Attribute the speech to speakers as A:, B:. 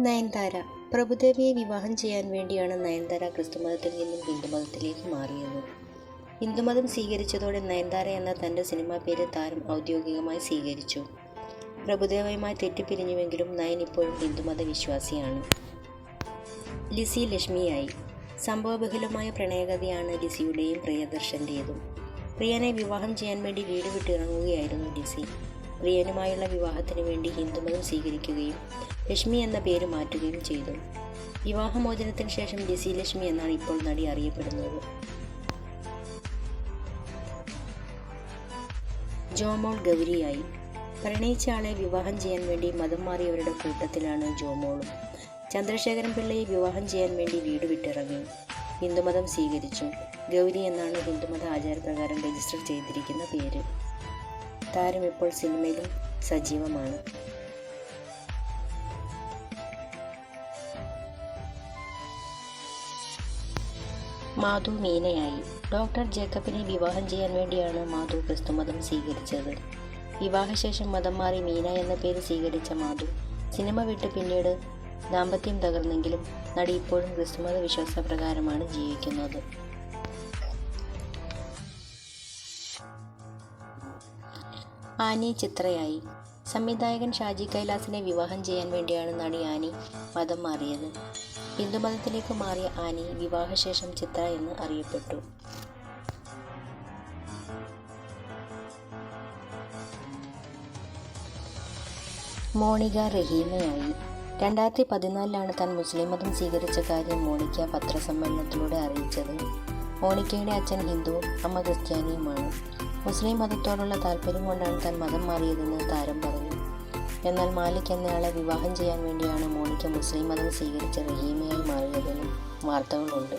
A: നയൻതാര. പ്രഭുദേവയെ വിവാഹം ചെയ്യാൻ വേണ്ടിയാണ് നയൻതാര ക്രിസ്തുമതത്തിൽ നിന്നും ഹിന്ദുമതത്തിലേക്ക് മാറിയത്. ഹിന്ദുമതം സ്വീകരിച്ചതോടെ നയൻതാര എന്ന തൻ്റെ സിനിമാ പേര് താരം ഔദ്യോഗികമായി സ്വീകരിച്ചു. പ്രഭുദേവയുമായി തെറ്റിപ്പിരിഞ്ഞുവെങ്കിലും നയൻ ഇപ്പോഴും ഹിന്ദുമത വിശ്വാസിയാണ്. ലിസി ലക്ഷ്മിയായി. സംഭവബഹുലമായ പ്രണയകഥയാണ് ലിസിയുടെയും പ്രിയദർശൻ്റേതും. പ്രിയനെ വിവാഹം ചെയ്യാൻ വേണ്ടി വീട് വിട്ടിറങ്ങുകയായിരുന്നു ലിസി. പ്രിയനുമായുള്ള വിവാഹത്തിനു വേണ്ടി ഹിന്ദുമതം സ്വീകരിക്കുകയും ലക്ഷ്മി എന്ന പേര് മാറ്റുകയും ചെയ്തു. വിവാഹമോചനത്തിന് ശേഷം ലിസി ലക്ഷ്മി എന്നാണ് ഇപ്പോൾ നടി അറിയപ്പെടുന്നത്. ജോമോൾ ഗൗരിയായി. പ്രണയിച്ച ആളെ വിവാഹം ചെയ്യാൻ വേണ്ടി മതം മാറിയവരുടെ കൂട്ടത്തിലാണ് ജോമോളും. ചന്ദ്രശേഖരൻ പിള്ളയെ വിവാഹം ചെയ്യാൻ വേണ്ടി വീട് വിട്ടിറങ്ങി. ഹിന്ദുമതം സ്വീകരിച്ചു. ഗൗരി എന്നാണ് ഹിന്ദുമത ആചാരപ്രകാരം രജിസ്റ്റർ ചെയ്തിരിക്കുന്ന പേര്. താരം ഇപ്പോൾ സിനിമയിലും സജീവമാണ്. മാധു മീനയായി. ഡോക്ടർ ജേക്കബിനെ വിവാഹം ചെയ്യാൻ വേണ്ടിയാണ് മാധു ക്രിസ്തുമതം സ്വീകരിച്ചത്. വിവാഹശേഷം മതം മാറി മീന എന്ന പേര് സ്വീകരിച്ച മാധു സിനിമ വിട്ട് പിന്നീട് ദാമ്പത്യം തകർന്നെങ്കിലും നടി ഇപ്പോഴും ക്രിസ്തുമത വിശ്വാസപ്രകാരമാണ് ജീവിക്കുന്നത്. ആനി ചിത്രയായി. സംവിധായകൻ ഷാജി കൈലാസിനെ വിവാഹം ചെയ്യാൻ വേണ്ടിയാണ് നടി ആനി മതം മാറിയത്. ഹിന്ദുമതത്തിലേക്ക് മാറിയ ആനി വിവാഹശേഷം ചിത്ര എന്ന് അറിയപ്പെട്ടു. മോണിക റഹീമയായി. 2014 താൻ മുസ്ലിം മതം സ്വീകരിച്ച കാര്യം മോണിക്ക പത്രസമ്മേളനത്തിലൂടെ അറിയിച്ചത്. മോണിക്കയുടെ അച്ഛൻ ഹിന്ദുവും അമ്മ ക്രിസ്ത്യാനിയുമാണ്. മുസ്ലിം മതത്തോടുള്ള താല്പര്യം കൊണ്ടാണ് താൻ മതം മാറിയതെന്ന് താരം പറഞ്ഞു. എന്നാൽ മാലിക് എന്നയാളെ വിവാഹം ചെയ്യാൻ വേണ്ടിയാണ് മോണിക്ക മുസ്ലിം മതം സ്വീകരിച്ച റഹീമയായി മാറിയതെന്നും വാർത്തകളുണ്ട്.